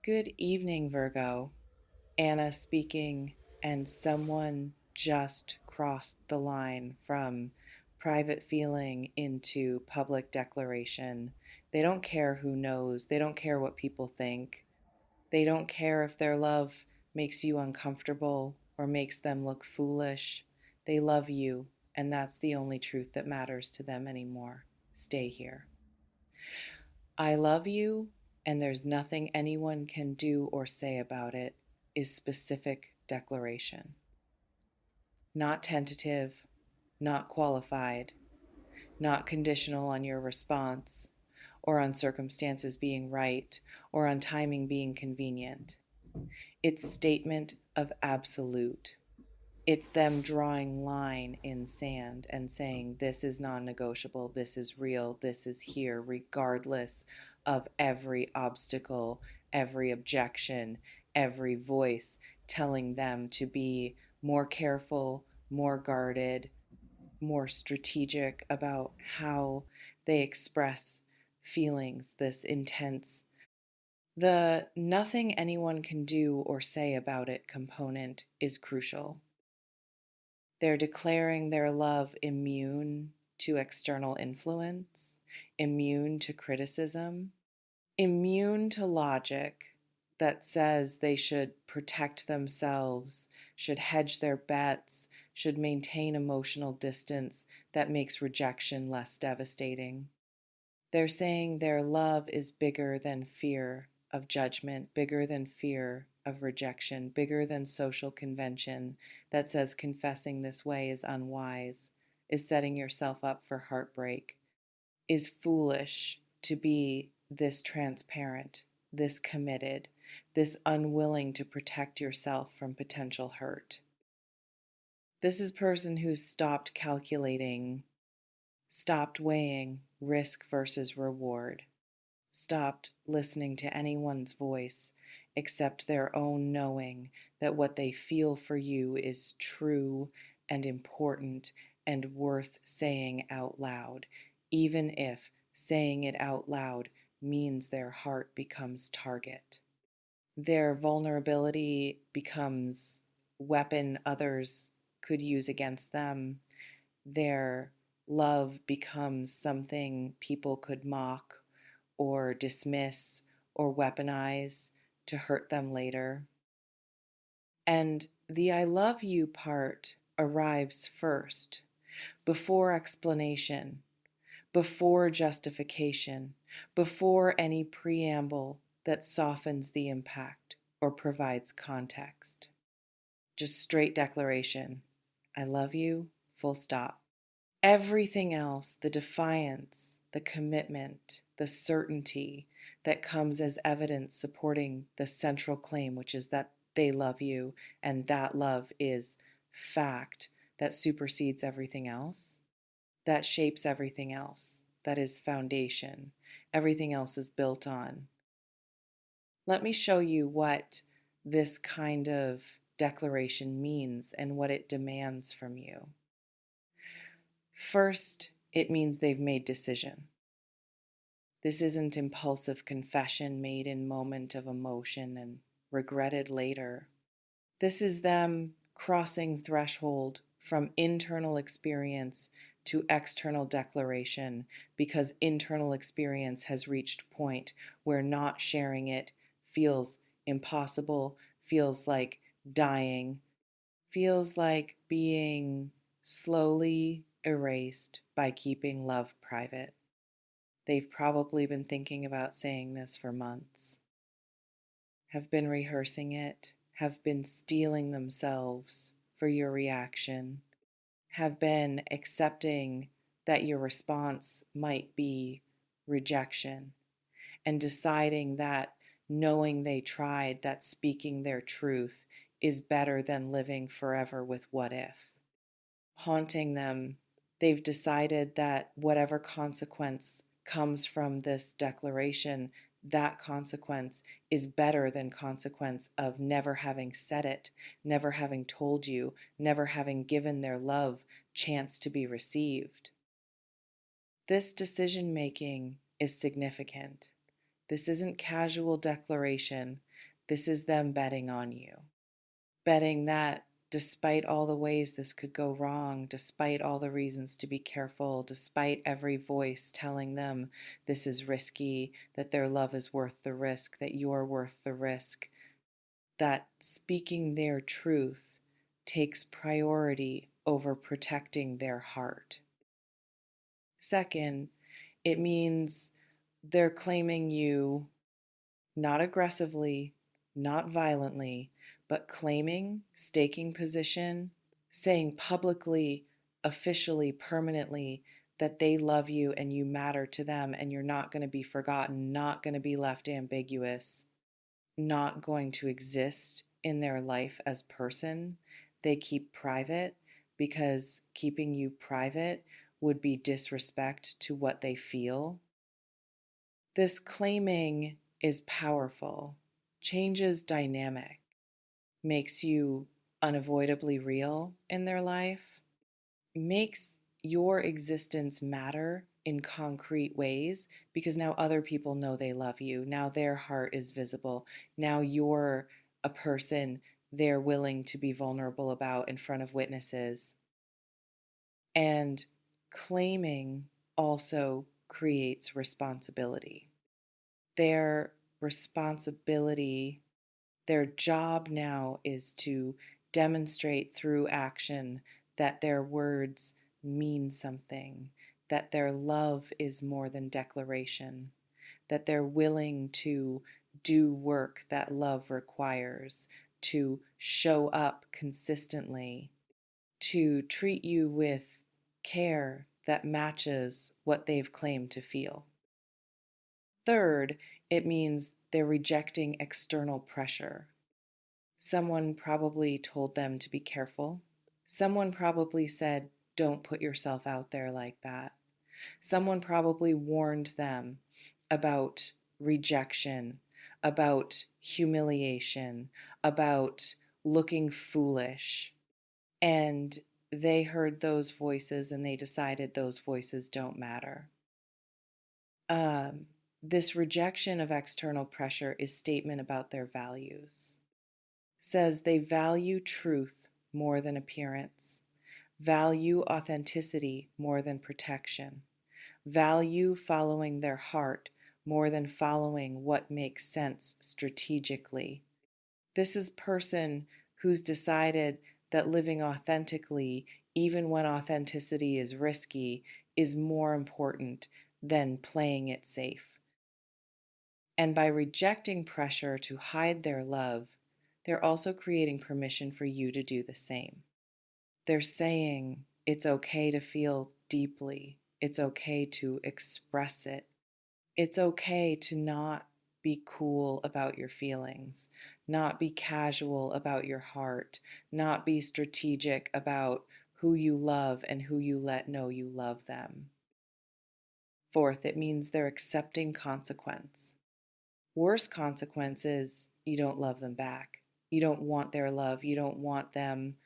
Good evening, Virgo. Anna speaking, and someone just crossed the line from private feeling into public declaration. They don't care who knows, they don't care what people think, they don't care if their love makes you uncomfortable or makes them look foolish. They love you, and that's the only truth that matters to them anymore. Stay here. I love you, and there's nothing anyone can do or say about it, is specific declaration. Not tentative, not qualified, not conditional on your response, or on circumstances being right, or on timing being convenient. It's statement of absolute. It's them drawing line in sand and saying, this is non negotiable, this is real, this is here, regardless of every obstacle, every objection, every voice telling them to be more careful, more guarded, more strategic about how they express feelings, this intense. The nothing anyone can do or say about it component is crucial. They're declaring their love immune to external influence, immune to criticism, immune to logic that says they should protect themselves, should hedge their bets, should maintain emotional distance that makes rejection less devastating. They're saying their love is bigger than fear of judgment, bigger than fear of rejection, bigger than social convention that says confessing this way is unwise, is setting yourself up for heartbreak, is foolish to be this transparent, this committed, this unwilling to protect yourself from potential hurt. This is a person who's stopped calculating, stopped weighing risk versus reward, stopped listening to anyone's voice except their own knowing that what they feel for you is true and important and worth saying out loud, even if saying it out loud means their heart becomes target. Their vulnerability becomes weapon others could use against them. Their love becomes something people could mock or dismiss or weaponize to hurt them later. And the I love you part arrives first, before explanation, before justification, before any preamble that softens the impact or provides context. Just straight declaration. I love you, full stop. Everything else, the defiance, the commitment, the certainty that comes as evidence supporting the central claim, which is that they love you and that love is fact that supersedes everything else, that shapes everything else, that is foundation. Everything else is built on. Let me show you what this kind of declaration means and what it demands from you. First, it means they've made decision. This isn't impulsive confession made in moment of emotion and regretted later. This is them crossing threshold from internal experience to external declaration because internal experience has reached point where not sharing it feels impossible, feels like dying, feels like being slowly erased by keeping love private. They've probably been thinking about saying this for months, have been rehearsing it, have been steeling themselves for your reaction, have been accepting that your response might be rejection, and deciding that knowing they tried, that speaking their truth is better than living forever with what if. Haunting them, they've decided that whatever consequence comes from this declaration, that consequence is better than consequence of never having said it, never having told you, never having given their love chance to be received. This decision making is significant. This isn't casual declaration. This is them betting on you, betting that despite all the ways this could go wrong, despite all the reasons to be careful, despite every voice telling them this is risky, that their love is worth the risk, that you're worth the risk, that speaking their truth takes priority over protecting their heart. Second, it means they're claiming you not aggressively, not violently, but claiming, staking position, saying publicly, officially, permanently that they love you and you matter to them and you're not going to be forgotten, not going to be left ambiguous, not going to exist in their life as person. They keep private because keeping you private would be disrespect to what they feel. This claiming is powerful, changes dynamic, makes you unavoidably real in their life, makes your existence matter in concrete ways because now other people know they love you. Now their heart is visible. Now you're a person they're willing to be vulnerable about in front of witnesses. And claiming also creates responsibility. Their responsibility, their job now is to demonstrate through action that their words mean something, that their love is more than declaration, that they're willing to do work that love requires, to show up consistently, to treat you with care that matches what they've claimed to feel. Third, it means they're rejecting external pressure. Someone probably told them to be careful. Someone probably said, don't put yourself out there like that. Someone probably warned them about rejection, about humiliation, about looking foolish. And they heard those voices and they decided those voices don't matter. This rejection of external pressure is statement about their values. Says they value truth more than appearance, value authenticity more than protection, value following their heart more than following what makes sense strategically. This is person who's decided that living authentically, even when authenticity is risky, is more important than playing it safe. And by rejecting pressure to hide their love, they're also creating permission for you to do the same. They're saying it's okay to feel deeply, it's okay to express it, it's okay to not be cool about your feelings, not be casual about your heart, not be strategic about who you love and who you let know you love them. Fourth, it means they're accepting consequence. Worst consequence is you don't love them back. You don't want their love. You don't want them.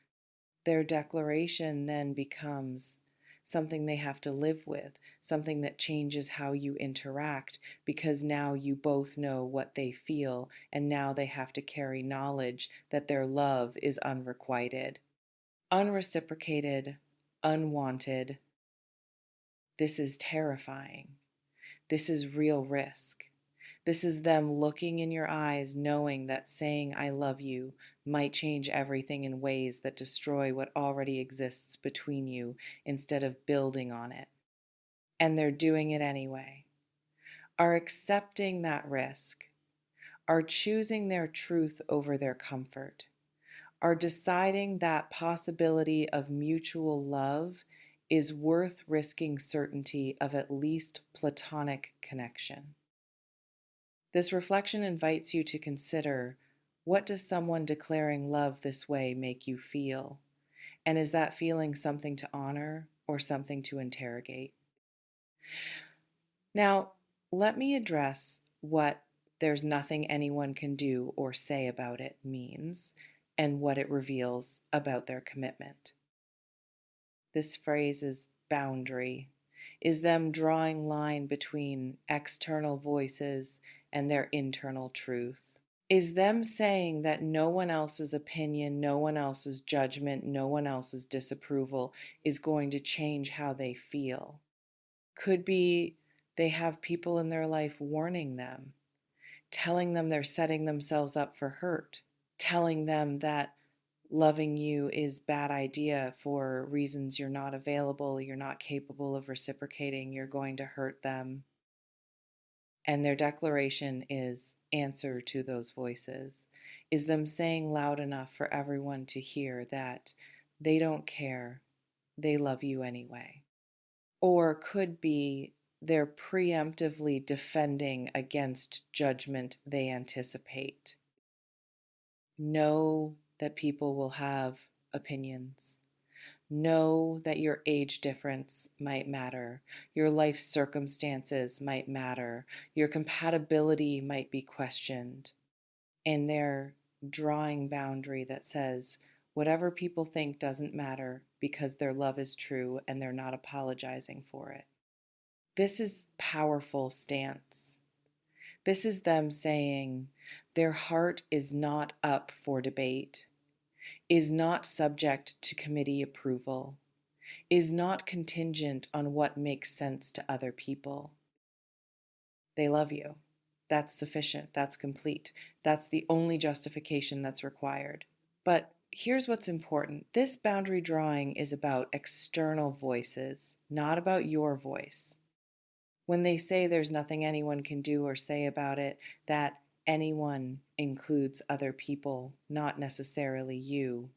Their declaration then becomes something they have to live with, something that changes how you interact because now you both know what they feel and now they have to carry knowledge that their love is unrequited, unreciprocated, unwanted. This is terrifying. This is real risk. This is them looking in your eyes, knowing that saying I love you might change everything in ways that destroy what already exists between you instead of building on it. And they're doing it anyway. Are accepting that risk. Are choosing their truth over their comfort. Are deciding that possibility of mutual love is worth risking certainty of at least platonic connection. This reflection invites you to consider, what does someone declaring love this way make you feel? And is that feeling something to honor or something to interrogate? Now, let me address what there's nothing anyone can do or say about it means and what it reveals about their commitment. This phrase is boundary, is them drawing line between external voices and their internal truth. is them saying that no one else's opinion, no one else's judgment, no one else's disapproval is going to change how they feel. Could be they have people in their life warning them, telling them they're setting themselves up for hurt, telling them that loving you is bad idea for reasons you're not available, you're not capable of reciprocating, you're going to hurt them. And their declaration is answer to those voices, is them saying loud enough for everyone to hear that they don't care, they love you anyway. Or could be they're preemptively defending against judgment they anticipate. Know that people will have opinions. Know that your age difference might matter, your life circumstances might matter, your compatibility might be questioned, and they're drawing boundary that says whatever people think doesn't matter because their love is true and they're not apologizing for it. This is powerful stance. This is them saying their heart is not up for debate, is not subject to committee approval, is not contingent on what makes sense to other people. They love you. That's sufficient. That's complete. That's the only justification that's required. But here's what's important. This boundary drawing is about external voices, not about your voice. When they say there's nothing anyone can do or say about it, that anyone includes other people, not necessarily you.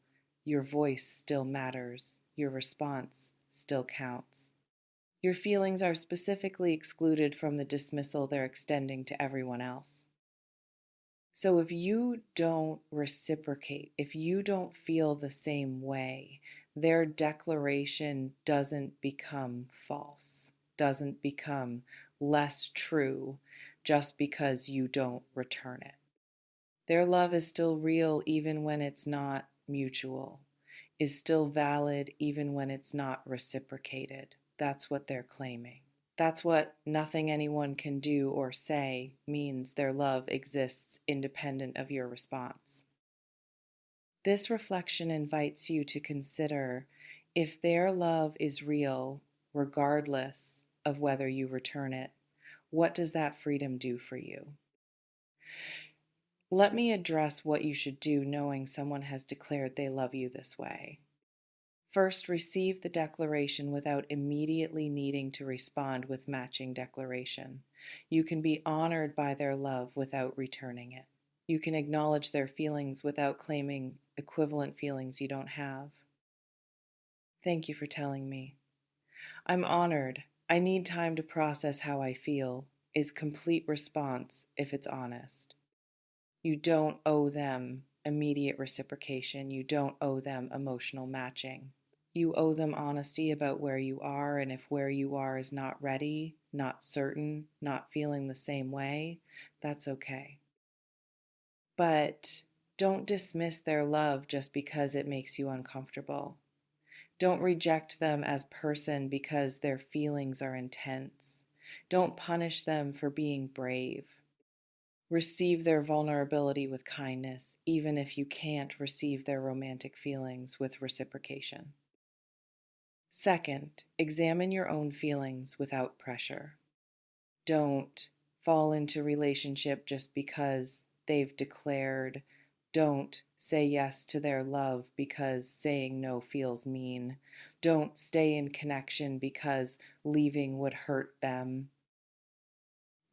Your voice still matters. Your response still counts. Your feelings are specifically excluded from the dismissal they're extending to everyone else. So if you don't reciprocate, if you don't feel the same way, their declaration doesn't become false, doesn't become less true just because you don't return it. Their love is still real even when it's not mutual, is still valid even when it's not reciprocated. That's what they're claiming. That's what nothing anyone can do or say means their love exists independent of your response. This reflection invites you to consider if their love is real, regardless of whether you return it, what does that freedom do for you? Let me address what you should do knowing someone has declared they love you this way. First, receive the declaration without immediately needing to respond with matching declaration. You can be honored by their love without returning it. You can acknowledge their feelings without claiming equivalent feelings you don't have. Thank you for telling me. I'm honored. I need time to process how I feel, is complete response if it's honest. You don't owe them immediate reciprocation. You don't owe them emotional matching. You owe them honesty about where you are, and if where you are is not ready, not certain, not feeling the same way, that's okay. But don't dismiss their love just because it makes you uncomfortable. Don't reject them as person because their feelings are intense. Don't punish them for being brave. Receive their vulnerability with kindness, even if you can't receive their romantic feelings with reciprocation. Second, examine your own feelings without pressure. Don't fall into relationship just because they've declared. Don't say yes to their love because saying no feels mean. Don't stay in connection because leaving would hurt them.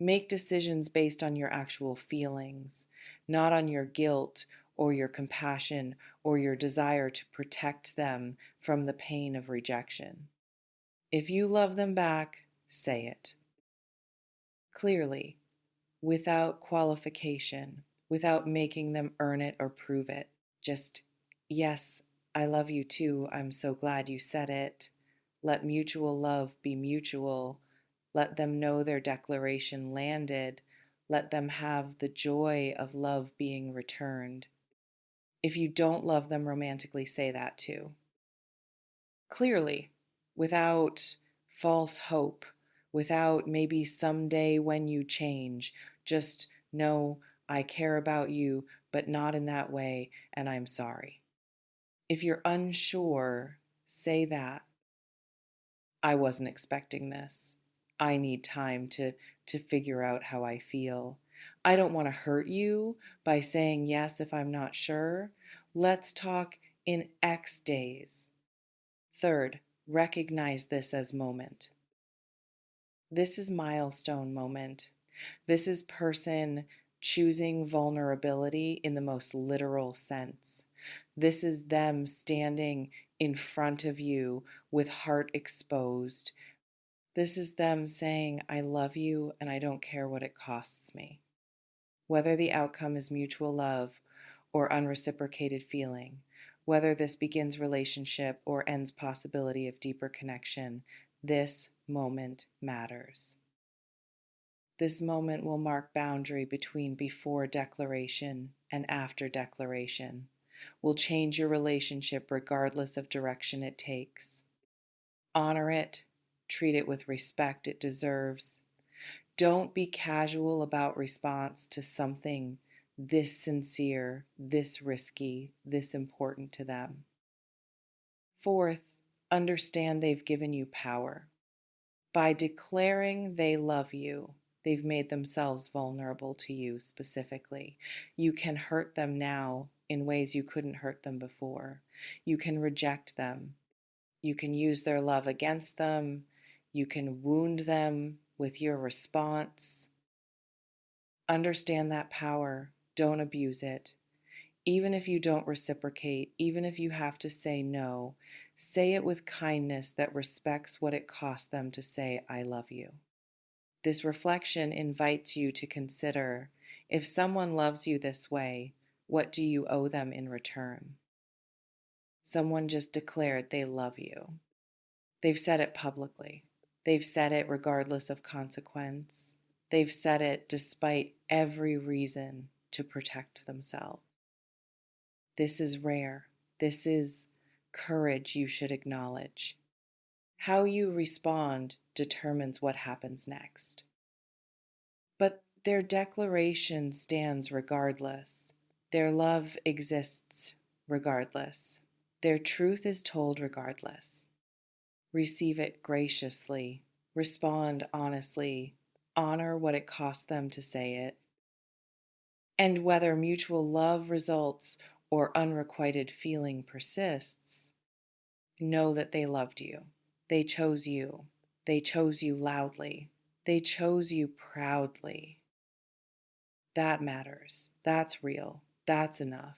Make decisions based on your actual feelings, not on your guilt or your compassion or your desire to protect them from the pain of rejection. If you love them back, say it. Clearly, without qualification, without making them earn it or prove it. Just, yes, I love you too. I'm so glad you said it. Let mutual love be mutual. Let them know their declaration landed. Let them have the joy of love being returned. If you don't love them romantically, say that too. Clearly, without false hope, without maybe someday when you change, just know I care about you, but not in that way, and I'm sorry. If you're unsure, say that. I wasn't expecting this. I need time to figure out how I feel. I don't want to hurt you by saying yes if I'm not sure. Let's talk in X days. Third, recognize this as moment. This is milestone moment. This is person choosing vulnerability in the most literal sense. This is them standing in front of you with heart exposed. This is them saying, I love you and I don't care what it costs me. Whether the outcome is mutual love or unreciprocated feeling, whether this begins relationship or ends possibility of deeper connection, this moment matters. This moment will mark boundary between before declaration and after declaration, will change your relationship regardless of direction it takes. Honor it, treat it with respect it deserves. Don't be casual about response to something this sincere, this risky, this important to them. Fourth, understand they've given you power. By declaring they love you, they've made themselves vulnerable to you specifically. You can hurt them now in ways you couldn't hurt them before. You can reject them. You can use their love against them. You can wound them with your response. Understand that power. Don't abuse it. Even if you don't reciprocate, even if you have to say no, say it with kindness that respects what it cost them to say, I love you. This reflection invites you to consider, if someone loves you this way, what do you owe them in return? Someone just declared they love you. They've said it publicly. They've said it regardless of consequence. They've said it despite every reason to protect themselves. This is rare. This is courage you should acknowledge. How you respond determines what happens next. But their declaration stands regardless. Their love exists regardless. Their truth is told regardless. Receive it graciously. Respond honestly. Honor what it cost them to say it. And whether mutual love results or unrequited feeling persists, know that they loved you. They chose you. They chose you loudly. They chose you proudly. That matters. That's real. That's enough.